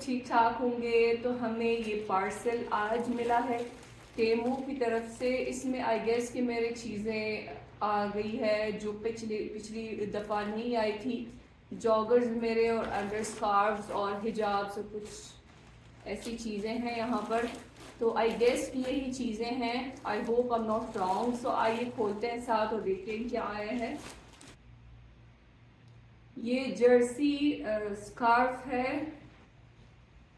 ठीक ठाक होंगे। तो हमें ये पार्सल आज मिला है टेमू की तरफ से। इसमें आई गेस कि मेरी चीज़ें आ गई है जो पिछली दफ़ा नहीं आई थी। जॉगर्स मेरे और अंडर स्कार्व्स और हिजाब्स और कुछ ऐसी चीज़ें हैं यहाँ पर। तो आई गेस कि यही चीज़ें हैं। I hope I am not wrong. So आइए खोलते हैं साथ और देखते हैं क्या आया है। ये जर्सी स्कार्फ है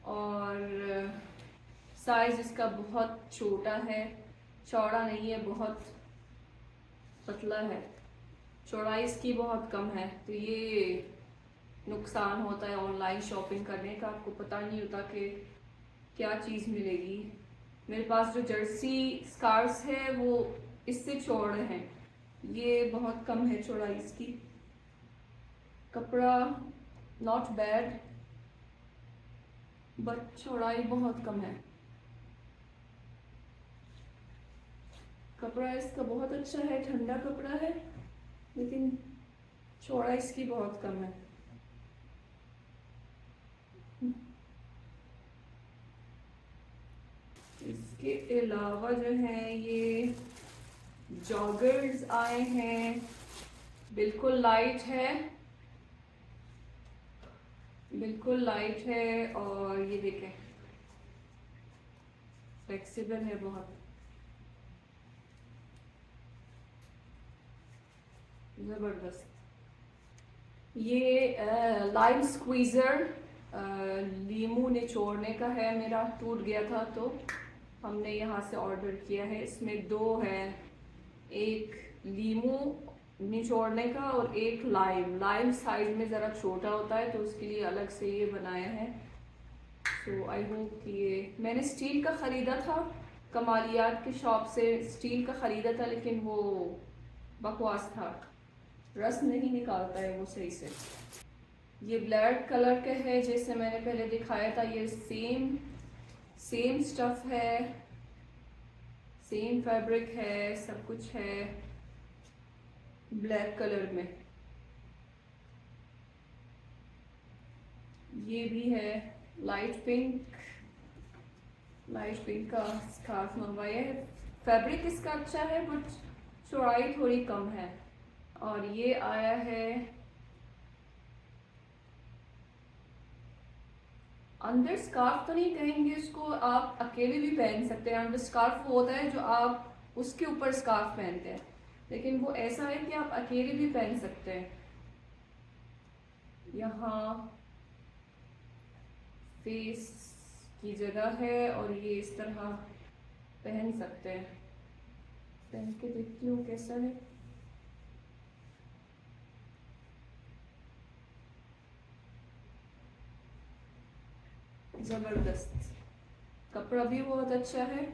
और साइज इसका बहुत छोटा है, चौड़ा नहीं है, बहुत पतला है। चौड़ाई इसकी बहुत कम है। तो ये नुकसान होता है ऑनलाइन शॉपिंग करने का, आपको पता नहीं होता कि क्या चीज़ मिलेगी। मेरे पास जो जर्सी स्कार्फ्स है वो इससे चौड़े हैं, ये बहुत कम है चौड़ाई इसकी। कपड़ा नॉट बैड बट चौड़ाई बहुत कम है। कपड़ा इसका बहुत अच्छा है, ठंडा कपड़ा है, लेकिन चौड़ाई इसकी बहुत कम है। इसके अलावा जो है ये जॉगर्स आए हैं, बिल्कुल लाइट है, बिल्कुल लाइट है। और ये देखें फ्लेक्सिबल है बहुत, ज़बरदस्त। ये लाइम स्क्वीज़र लीमू निचोड़ने का है, मेरा टूट गया था तो हमने यहाँ से ऑर्डर किया है। इसमें दो है, एक लीमू निचोड़ने का और एक लाइम। लाइम साइज में ज़रा छोटा होता है तो उसके लिए अलग से ये बनाया है। सो आई होप कि ये मैंने स्टील का ख़रीदा था, कमालियात की शॉप से स्टील का ख़रीदा था, लेकिन वो बकवास था, रस नहीं निकालता है वो सही से। ये ब्लैक कलर का है जैसे मैंने पहले दिखाया था। ये सेम स्टफ है, सेम फैब्रिक है, सब कुछ है ब्लैक कलर में। ये भी है लाइट पिंक, लाइट पिंक का स्कार्फ मंगवाया है। फैब्रिक इसका अच्छा है बट चौड़ाई थोड़ी कम है। और ये आया है अंडर स्कार्फ, तो नहीं कहेंगे इसको, आप अकेले भी पहन सकते हैं। अंडर स्कार्फ वो होता है जो आप उसके ऊपर स्कार्फ पहनते हैं, लेकिन वो ऐसा है कि आप अकेले भी पहन सकते हैं। यहाँ फेस की जगह है और ये इस तरह पहन सकते हैं। पहन के देखती हूँ कैसा है। ज़बरदस्त, कपड़ा भी बहुत अच्छा है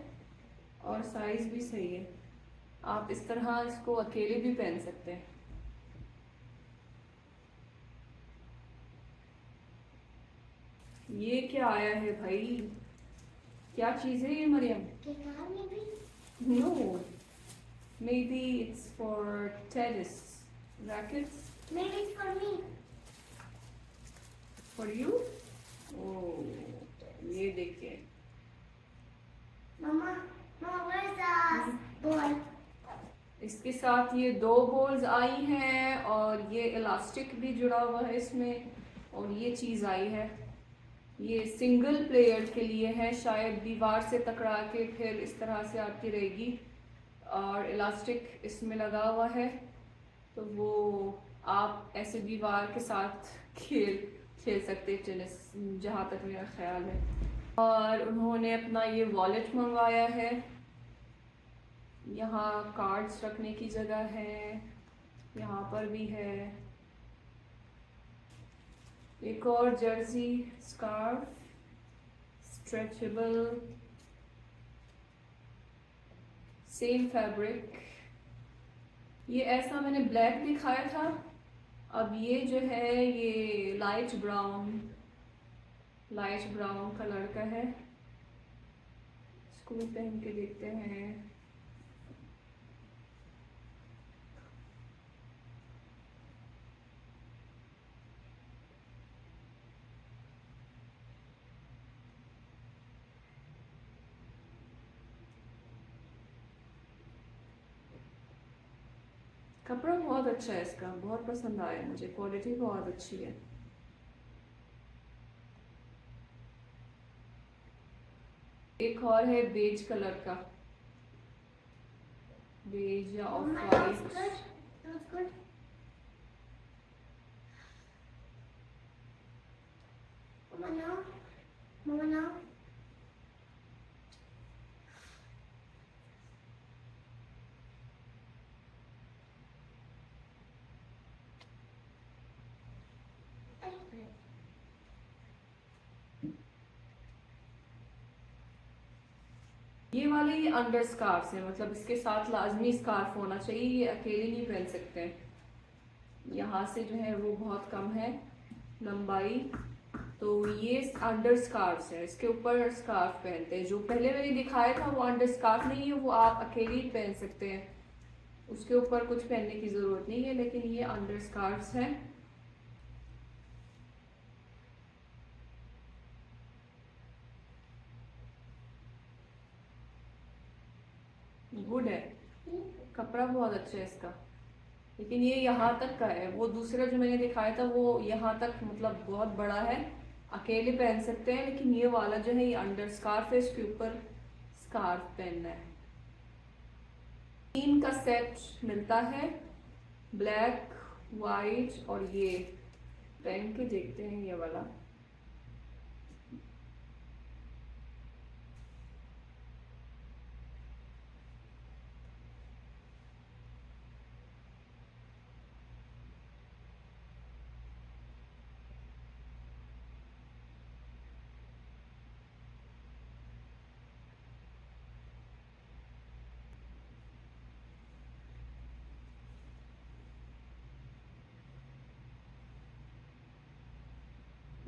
और साइज भी सही है। आप इस तरह इसको अकेले भी पहन सकते हैं। ये क्या आया है भाई, क्या चीज़ है ये Mariam? No, maybe it's for tennis rackets. Maybe it's for me. For you? Oh, ये देखिए। Mama, Mama, where's the ball? इसके साथ ये दो बॉल्स आई हैं और ये इलास्टिक भी जुड़ा हुआ है इसमें, और ये चीज़ आई है। ये सिंगल प्लेयर के लिए है, शायद दीवार से टकरा के फिर इस तरह से आती रहेगी, और इलास्टिक इसमें लगा हुआ है तो वो आप ऐसे दीवार के साथ खेल सकते हैं टेनिस, जहाँ तक मेरा ख्याल है। और उन्होंने अपना ये वॉलेट मंगवाया है, यहाँ कार्ड्स रखने की जगह है, यहाँ पर भी है। एक और Jersey scarf, stretchable, same fabric. ये ऐसा मैंने ब्लैक दिखाया था, अब ये जो है ये लाइट ब्राउन कलर का है। इसको भी पहन के देखते हैं। कपड़ा बहुत अच्छा है इसका, बहुत पसंद आया मुझे, क्वालिटी बहुत अच्छी है। एक और है बेज कलर का, बेज या of Mama, that's white. good. That's good. Mama, now. Mama, now. ये वाले ये अंडर स्कार्फ है, मतलब इसके साथ लाजमी स्कार्फ होना चाहिए, ये अकेले नहीं पहन सकते हैं। यहाँ से जो है वो बहुत कम है लंबाई, तो ये अंडर स्कार्फ है, इसके ऊपर स्कार्फ पहनते हैं। जो पहले मैंने दिखाया था वो अंडर स्कार्फ नहीं है, वो आप अकेले ही पहन सकते हैं, उसके ऊपर कुछ पहनने की ज़रूरत नहीं है। लेकिन ये अंडर स्कार्फ है। गुड है, कपड़ा बहुत अच्छा है इसका, लेकिन ये यहाँ तक का है। वो दूसरा जो मैंने दिखाया था वो यहाँ तक, मतलब बहुत बड़ा है, अकेले पहन सकते हैं। लेकिन ये वाला जो है ये अंडर स्कार्फ है, इसके ऊपर स्कार्फ पहनना है। 3 का सेट मिलता है, ब्लैक, वाइट और ये। पहन के देखते हैं ये वाला।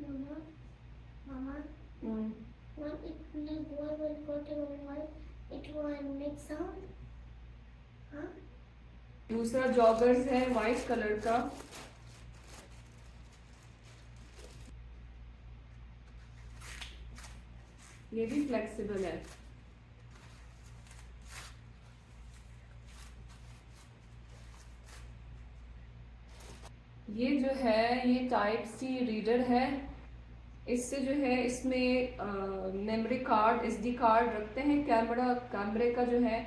Mama, Mama, hmm, when it will go to the wall, it will make sound. Huh? दूसरा जॉगर्स है वाइट कलर का, ये भी फ्लेक्सिबल है। ये जो है ये टाइप सी रीडर है, इससे जो है इसमें मेमोरी कार्ड, एसडी कार्ड रखते हैं, कैमरे का जो है,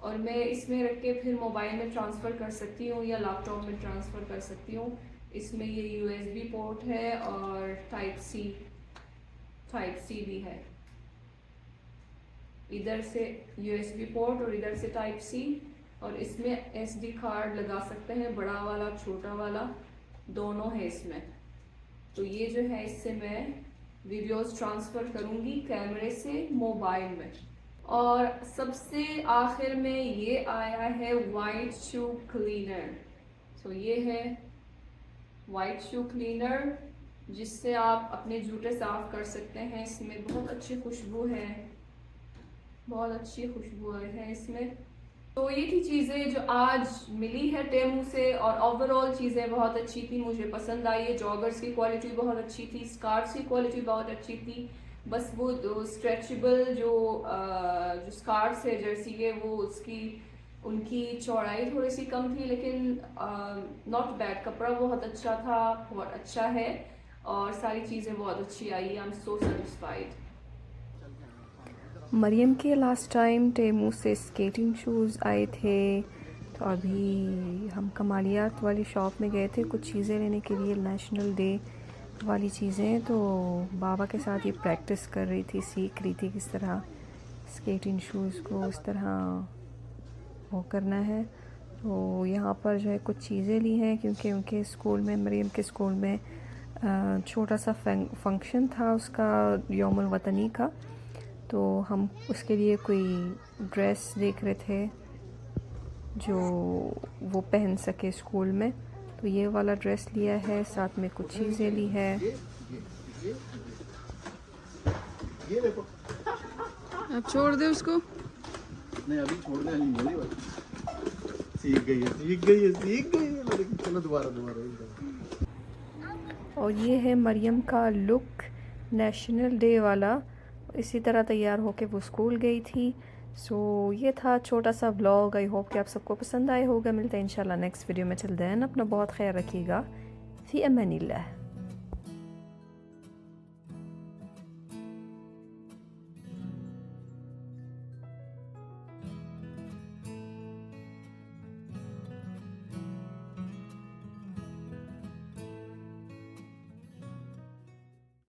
और मैं इसमें रख के फिर मोबाइल में ट्रांसफ़र कर सकती हूँ या लैपटॉप में ट्रांसफ़र कर सकती हूँ। इसमें ये यूएसबी पोर्ट है और टाइप सी भी है, इधर से यूएसबी पोर्ट और इधर से टाइप सी, और इसमें एसडी कार्ड लगा सकते हैं, बड़ा वाला छोटा वाला दोनों है इसमें। तो ये जो है इससे मैं वीडियोस ट्रांसफ़र करूँगी कैमरे से मोबाइल में। और सबसे आखिर में ये आया है वाइट शू क्लीनर। तो ये है वाइट शू क्लीनर, जिससे आप अपने जूते साफ कर सकते हैं। इसमें बहुत अच्छी खुशबू है, बहुत अच्छी खुशबू है इसमें। तो ये थी चीज़ें जो आज मिली है टेमू से, और ओवरऑल चीज़ें बहुत अच्छी थी, मुझे पसंद आई है। जॉगर्स की क्वालिटी बहुत अच्छी थी, स्कार्फ्स की क्वालिटी बहुत अच्छी थी। बस वो स्ट्रेचेबल जो स्कार्फ्स है जर्सी के, वो उनकी चौड़ाई थोड़ी सी कम थी, लेकिन नॉट बैड, कपड़ा बहुत अच्छा था, बहुत अच्छा है, और सारी चीज़ें बहुत अच्छी आई। I am so satisfied. Maryam के लास्ट टाइम टेमू से स्केटिंग शूज़ आए थे, तो अभी हम कमालियात वाली शॉप में गए थे कुछ चीज़ें लेने के लिए, नेशनल डे वाली चीज़ें। तो बाबा के साथ ये प्रैक्टिस कर रही थी, सीख रही थी किस तरह स्केटिंग शूज़ को इस तरह वो करना है। तो यहाँ पर जो है कुछ चीज़ें ली हैं, क्योंकि उनके स्कूल में, मरियम के स्कूल में छोटा सा फंक्शन था उसका, यौमुल वतनी का। तो हम उसके लिए कोई ड्रेस देख रहे थे जो वो पहन सके स्कूल में। तो ये वाला ड्रेस लिया है, साथ में कुछ चीज़ें ली है। अब छोड़ दे उसको। नहीं अभी छोड़ने वाली नहीं है, सीख गई है, लेकिन चलो दोबारा। और ये है मरियम का लुक नेशनल डे वाला। इसी तरह तैयार होके वो स्कूल गई थी। सो ये था छोटा सा व्लॉग। आई होप कि आप सबको पसंद आया होगा। मिलते हैं इंशाल्लाह नेक्स्ट वीडियो में। टिल देन अपना बहुत ख्याल रखिएगा। फ़ी अमानिल्लाह।